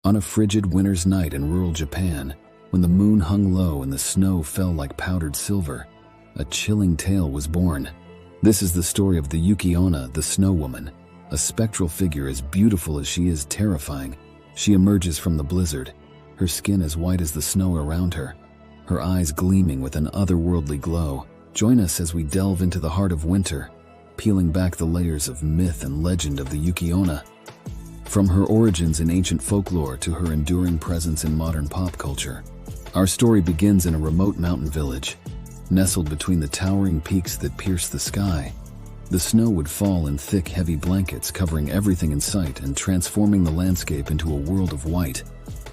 On a frigid winter's night in rural Japan, when the moon hung low and the snow fell like powdered silver, a chilling tale was born. This is the story of the Yuki Onna, the Snow Woman, a spectral figure as beautiful as she is terrifying. She emerges from the blizzard, her skin as white as the snow around her, her eyes gleaming with an otherworldly glow. Join us as we delve into the heart of winter, peeling back the layers of myth and legend of the Yuki Onna. From her origins in ancient folklore to her enduring presence in modern pop culture, our story begins in a remote mountain village. Nestled between the towering peaks that pierce the sky, the snow would fall in thick, heavy blankets covering everything in sight and transforming the landscape into a world of white.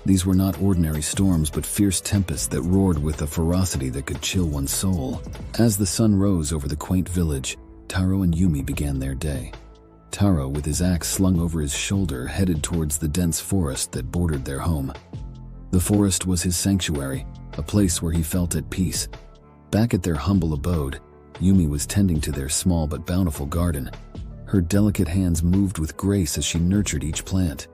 These were not ordinary storms, but fierce tempests that roared with a ferocity that could chill one's soul. As the sun rose over the quaint village, Taro and Yumi began their day. Taro, with his axe slung over his shoulder, headed towards the dense forest that bordered their home. The forest was his sanctuary, a place where he felt at peace. Back at their humble abode, Yumi was tending to their small but bountiful garden. Her delicate hands moved with grace as she nurtured each plant.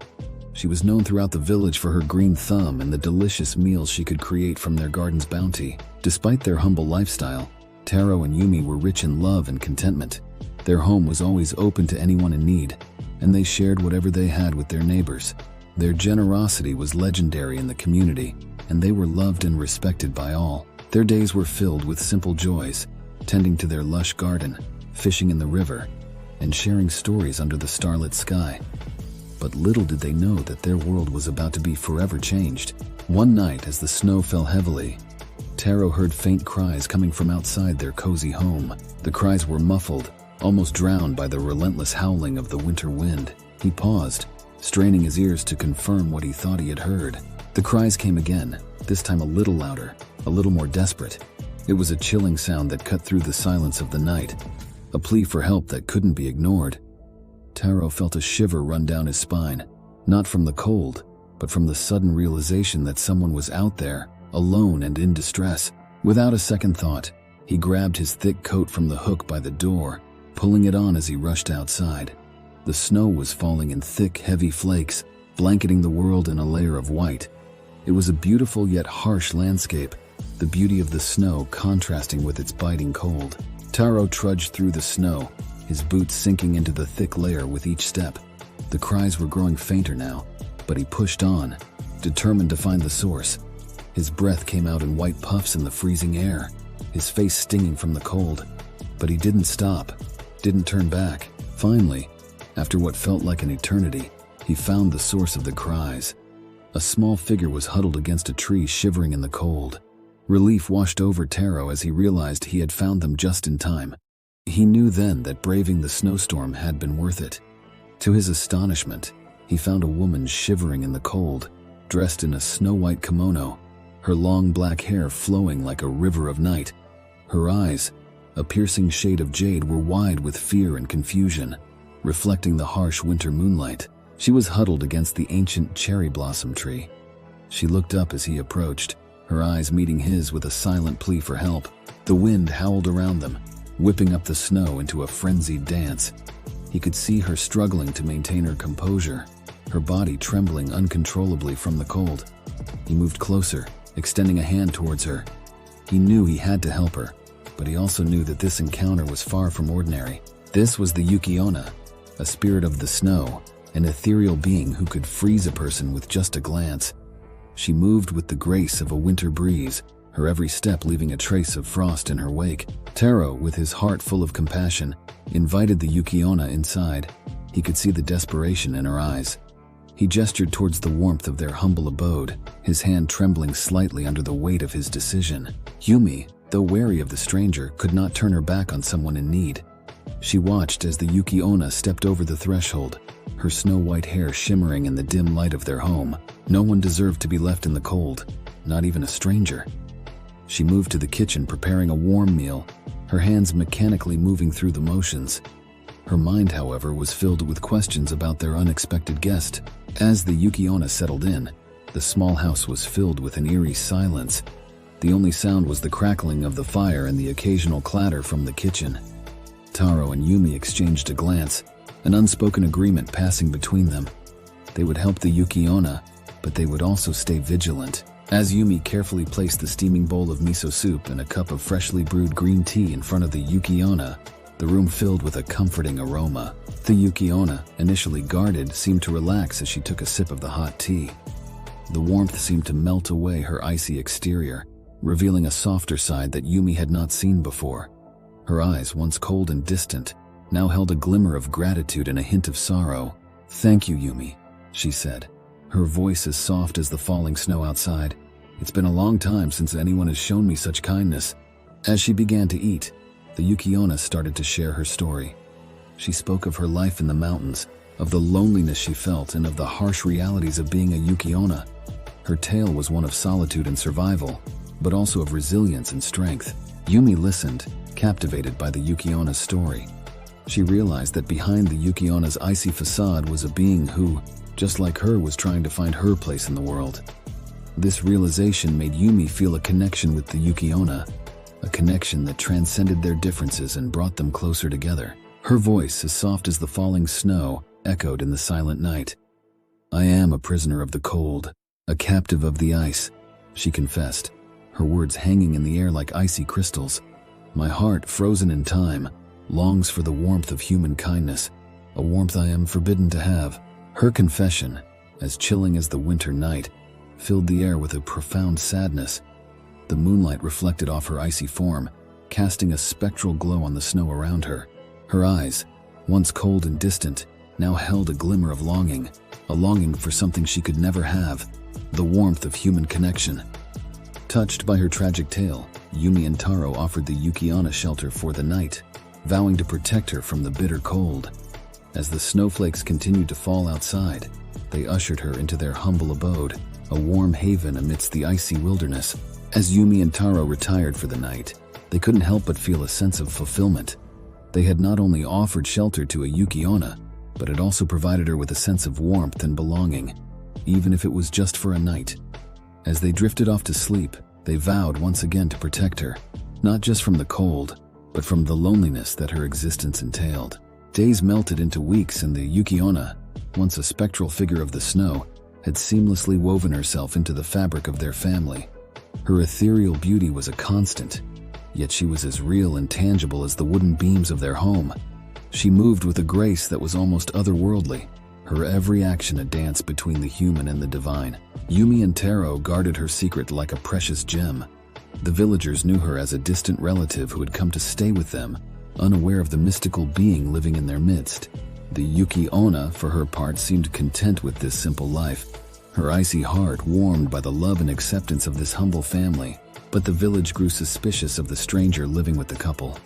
She was known throughout the village for her green thumb and the delicious meals she could create from their garden's bounty. Despite their humble lifestyle, Taro and Yumi were rich in love and contentment. Their home was always open to anyone in need, and they shared whatever they had with their neighbors. Their generosity was legendary in the community, and they were loved and respected by all. Their days were filled with simple joys, tending to their lush garden, fishing in the river, and sharing stories under the starlit sky. But little did they know that their world was about to be forever changed. One night, as the snow fell heavily, Taro heard faint cries coming from outside their cozy home. The cries were muffled, almost drowned by the relentless howling of the winter wind. He paused, straining his ears to confirm what he thought he had heard. The cries came again, this time a little louder, a little more desperate. It was a chilling sound that cut through the silence of the night, a plea for help that couldn't be ignored. Taro felt a shiver run down his spine, not from the cold, but from the sudden realization that someone was out there, alone and in distress. Without a second thought, he grabbed his thick coat from the hook by the door, pulling it on as he rushed outside. The snow was falling in thick, heavy flakes, blanketing the world in a layer of white. It was a beautiful yet harsh landscape, the beauty of the snow contrasting with its biting cold. Taro trudged through the snow, his boots sinking into the thick layer with each step. The cries were growing fainter now, but he pushed on, determined to find the source. His breath came out in white puffs in the freezing air, his face stinging from the cold. But he didn't stop, didn't turn back. Finally, after what felt like an eternity, he found the source of the cries. A small figure was huddled against a tree, shivering in the cold. Relief washed over Taro as he realized he had found them just in time. He knew then that braving the snowstorm had been worth it. To his astonishment, he found a woman shivering in the cold, dressed in a snow-white kimono, her long black hair flowing like a river of night. Her eyes, a piercing shade of jade, were wide with fear and confusion, reflecting the harsh winter moonlight. She was huddled against the ancient cherry blossom tree. She looked up as he approached, her eyes meeting his with a silent plea for help. The wind howled around them, whipping up the snow into a frenzied dance. He could see her struggling to maintain her composure, her body trembling uncontrollably from the cold. He moved closer, extending a hand towards her. He knew he had to help her, but he also knew that this encounter was far from ordinary. This was the Yuki Onna, a spirit of the snow, an ethereal being who could freeze a person with just a glance. She moved with the grace of a winter breeze, her every step leaving a trace of frost in her wake. Taro, with his heart full of compassion, invited the Yuki Onna inside. He could see the desperation in her eyes. He gestured towards the warmth of their humble abode, his hand trembling slightly under the weight of his decision. Yumi, though wary of the stranger, could not turn her back on someone in need. She watched as the Yuki Onna stepped over the threshold, her snow-white hair shimmering in the dim light of their home. No one deserved to be left in the cold, not even a stranger. She moved to the kitchen, preparing a warm meal, her hands mechanically moving through the motions. Her mind, however, was filled with questions about their unexpected guest. As the Yuki Onna settled in, the small house was filled with an eerie silence. The only sound was the crackling of the fire and the occasional clatter from the kitchen. Taro and Yumi exchanged a glance, an unspoken agreement passing between them. They would help the Yuki Onna, but they would also stay vigilant. As Yumi carefully placed the steaming bowl of miso soup and a cup of freshly brewed green tea in front of the Yuki Onna, the room filled with a comforting aroma. The Yuki Onna, initially guarded, seemed to relax as she took a sip of the hot tea. The warmth seemed to melt away her icy exterior, revealing a softer side that Yumi had not seen before. Her eyes, once cold and distant, now held a glimmer of gratitude and a hint of sorrow. "Thank you, Yumi," she said, her voice as soft as the falling snow outside. "It's been a long time since anyone has shown me such kindness." As she began to eat, the Yuki Onna started to share her story. She spoke of her life in the mountains, of the loneliness she felt, and of the harsh realities of being a Yuki Onna. Her tale was one of solitude and survival, but also of resilience and strength. Yumi listened, captivated by the Yuki Onna's story. She realized that behind the Yuki Onna's icy facade was a being who, just like her, was trying to find her place in the world. This realization made Yumi feel a connection with the Yuki Onna, a connection that transcended their differences and brought them closer together. Her voice, as soft as the falling snow, echoed in the silent night. "I am a prisoner of the cold, a captive of the ice," she confessed, her words hanging in the air like icy crystals. "My heart, frozen in time, longs for the warmth of human kindness, a warmth I am forbidden to have." Her confession, as chilling as the winter night, filled the air with a profound sadness. The moonlight reflected off her icy form, casting a spectral glow on the snow around her. Her eyes, once cold and distant, now held a glimmer of longing, a longing for something she could never have, the warmth of human connection. Touched by her tragic tale, Yumi and Taro offered the Yuki Onna shelter for the night, vowing to protect her from the bitter cold. As the snowflakes continued to fall outside, they ushered her into their humble abode, a warm haven amidst the icy wilderness. As Yumi and Taro retired for the night, they couldn't help but feel a sense of fulfillment. They had not only offered shelter to a Yuki Onna, but had also provided her with a sense of warmth and belonging, even if it was just for a night. As they drifted off to sleep, they vowed once again to protect her, not just from the cold, but from the loneliness that her existence entailed. Days melted into weeks, and the Yuki Onna, once a spectral figure of the snow, had seamlessly woven herself into the fabric of their family. Her ethereal beauty was a constant, yet she was as real and tangible as the wooden beams of their home. She moved with a grace that was almost otherworldly, her every action a dance between the human and the divine. Yumi and Taro guarded her secret like a precious gem. The villagers knew her as a distant relative who had come to stay with them, unaware of the mystical being living in their midst. The Yuki Onna, for her part, seemed content with this simple life, her icy heart warmed by the love and acceptance of this humble family. But the village grew suspicious of the stranger living with the couple.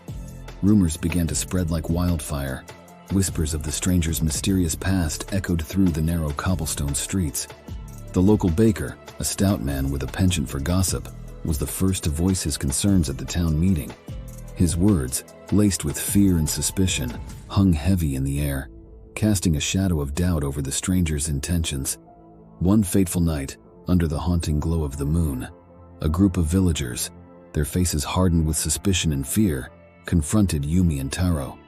Rumors began to spread like wildfire. Whispers of the stranger's mysterious past echoed through the narrow cobblestone streets. The local baker, a stout man with a penchant for gossip, was the first to voice his concerns at the town meeting. His words, laced with fear and suspicion, hung heavy in the air, casting a shadow of doubt over the stranger's intentions. One fateful night, under the haunting glow of the moon, a group of villagers, their faces hardened with suspicion and fear, confronted Yumi and Taro.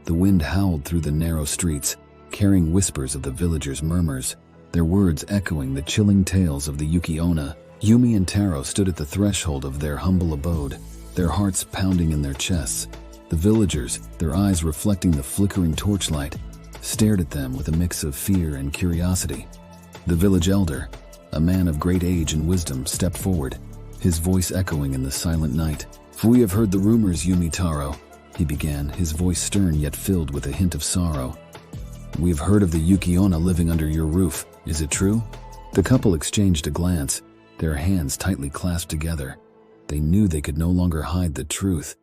The wind howled through the narrow streets, carrying whispers of the villagers' murmurs, their words echoing the chilling tales of the Yuki Onna. Yumi and Taro stood at the threshold of their humble abode, their hearts pounding in their chests. The villagers, their eyes reflecting the flickering torchlight, stared at them with a mix of fear and curiosity. The village elder, a man of great age and wisdom, stepped forward, his voice echoing in the silent night. "We have heard the rumors, Yumi Taro," he began, his voice stern yet filled with a hint of sorrow. "We have heard of the Yuki Onna living under your roof. Is it true?" The couple exchanged a glance, their hands tightly clasped together. They knew they could no longer hide the truth.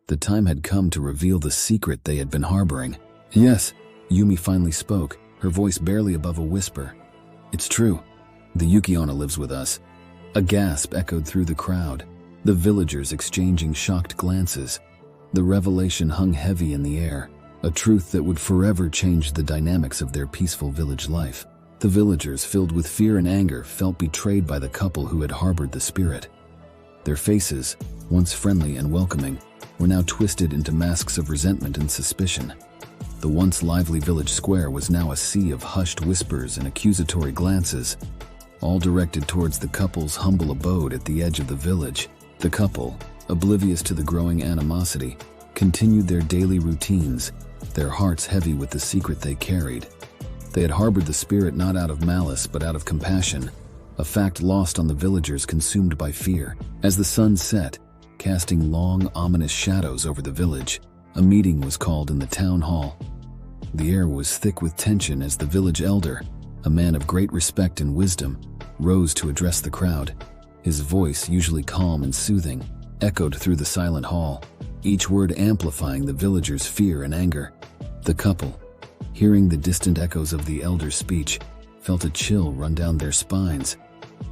The time had come to reveal the secret they had been harboring. "Yes," Yumi finally spoke, her voice barely above a whisper. "It's true. The Yuki Onna lives with us." A gasp echoed through the crowd, the villagers exchanging shocked glances. The revelation hung heavy in the air, a truth that would forever change the dynamics of their peaceful village life. The villagers, filled with fear and anger, felt betrayed by the couple who had harbored the spirit. Their faces, once friendly and welcoming, were now twisted into masks of resentment and suspicion. The once lively village square was now a sea of hushed whispers and accusatory glances. all directed towards the couple's humble abode at the edge of the village. The couple, oblivious to the growing animosity, continued their daily routines, their hearts heavy with the secret they carried. They had harbored the spirit not out of malice but out of compassion, a fact lost on the villagers consumed by fear. As the sun set, casting long, ominous shadows over the village, a meeting was called in the town hall. The air was thick with tension as the village elder, a man of great respect and wisdom, rose to address the crowd. His voice, usually calm and soothing, echoed through the silent hall, each word amplifying the villagers' fear and anger. The couple, hearing the distant echoes of the elder's speech, felt a chill run down their spines.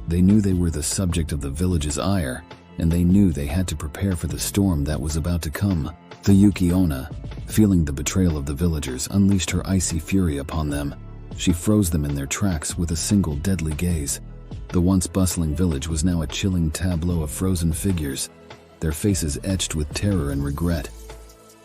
They knew they were the subject of the village's ire, and they knew they had to prepare for the storm that was about to come. The Yuki Onna, feeling the betrayal of the villagers, unleashed her icy fury upon them. She froze them in their tracks with a single deadly gaze. The once bustling village was now a chilling tableau of frozen figures, their faces etched with terror and regret.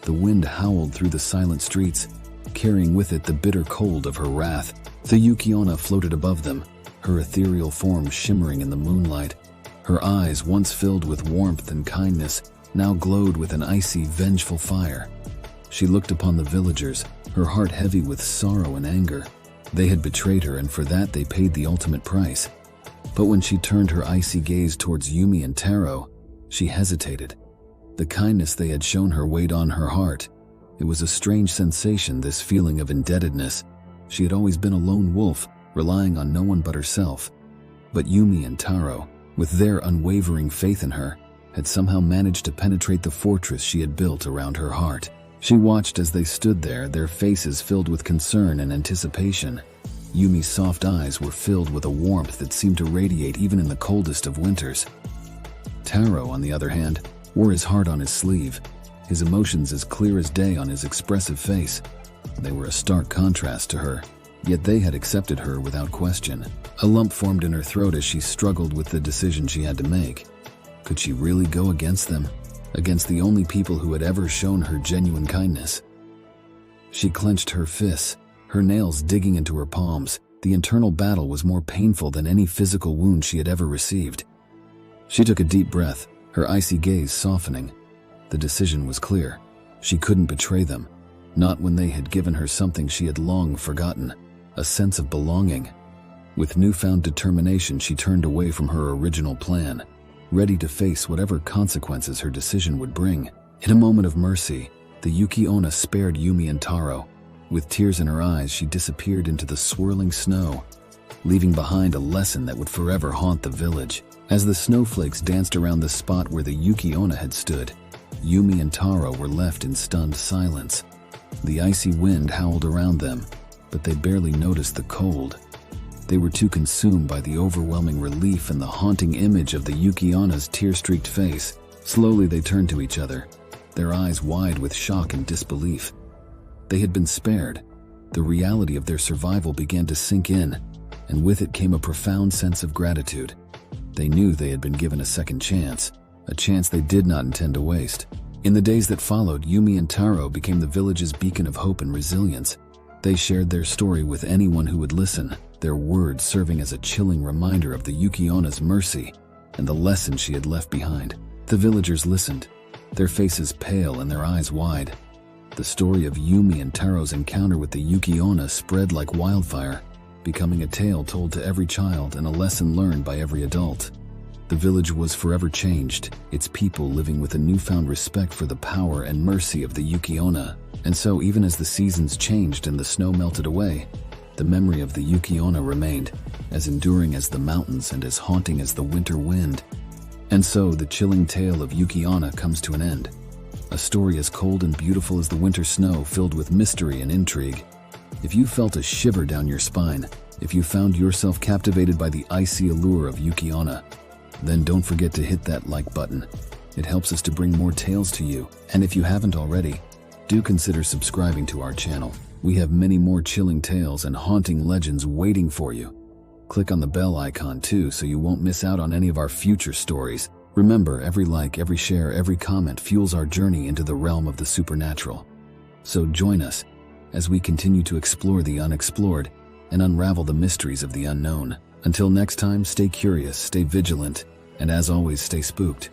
The wind howled through the silent streets, carrying with it the bitter cold of her wrath. The Yuki Onna floated above them, her ethereal form shimmering in the moonlight. Her eyes, once filled with warmth and kindness, now glowed with an icy, vengeful fire. She looked upon the villagers, her heart heavy with sorrow and anger. They had betrayed her, and for that they paid the ultimate price. But when she turned her icy gaze towards Yumi and Taro, she hesitated. The kindness they had shown her weighed on her heart. It was a strange sensation, this feeling of indebtedness. She had always been a lone wolf, relying on no one but herself. But Yumi and Taro, with their unwavering faith in her, had somehow managed to penetrate the fortress she had built around her heart. She watched as they stood there, their faces filled with concern and anticipation. Yumi's soft eyes were filled with a warmth that seemed to radiate even in the coldest of winters. Taro, on the other hand, wore his heart on his sleeve, his emotions as clear as day on his expressive face. They were a stark contrast to her, yet they had accepted her without question. A lump formed in her throat as she struggled with the decision she had to make. Could she really go against them? Against the only people who had ever shown her genuine kindness? She clenched her fists, her nails digging into her palms. The internal battle was more painful than any physical wound she had ever received. She took a deep breath, her icy gaze softening. The decision was clear. She couldn't betray them, not when they had given her something she had long forgotten, a sense of belonging. With newfound determination, she turned away from her original plan, ready to face whatever consequences her decision would bring. In a moment of mercy, the Yuki Onna spared Yumi and Taro. With tears in her eyes, she disappeared into the swirling snow, leaving behind a lesson that would forever haunt the village. As the snowflakes danced around the spot where the Yuki Onna had stood, Yumi and Taro were left in stunned silence. The icy wind howled around them, but they barely noticed the cold. They were too consumed by the overwhelming relief and the haunting image of the Yuki Onna's tear-streaked face. Slowly they turned to each other, their eyes wide with shock and disbelief. They had been spared. The reality of their survival began to sink in, and with it came a profound sense of gratitude. They knew they had been given a second chance, a chance they did not intend to waste. In the days that followed, Yumi and Taro became the village's beacon of hope and resilience. They shared their story with anyone who would listen, their words serving as a chilling reminder of the Yuki Onna's mercy and the lesson she had left behind. The villagers listened, their faces pale and their eyes wide. The story of Yumi and Taro's encounter with the Yuki Onna spread like wildfire, becoming a tale told to every child and a lesson learned by every adult. The village was forever changed, its people living with a newfound respect for the power and mercy of the Yuki Onna. And so, even as the seasons changed and the snow melted away, the memory of the Yuki Onna remained, as enduring as the mountains and as haunting as the winter wind. And so, the chilling tale of Yuki Onna comes to an end. A story as cold and beautiful as the winter snow, filled with mystery and intrigue. If you felt a shiver down your spine, if you found yourself captivated by the icy allure of Yuki Onna, then don't forget to hit that like button. It helps us to bring more tales to you. And if you haven't already, do consider subscribing to our channel. We have many more chilling tales and haunting legends waiting for you. Click on the bell icon too so you won't miss out on any of our future stories. Remember, every like, every share, every comment fuels our journey into the realm of the supernatural. So join us as we continue to explore the unexplored and unravel the mysteries of the unknown. Until next time, stay curious, stay vigilant, and as always, stay spooked.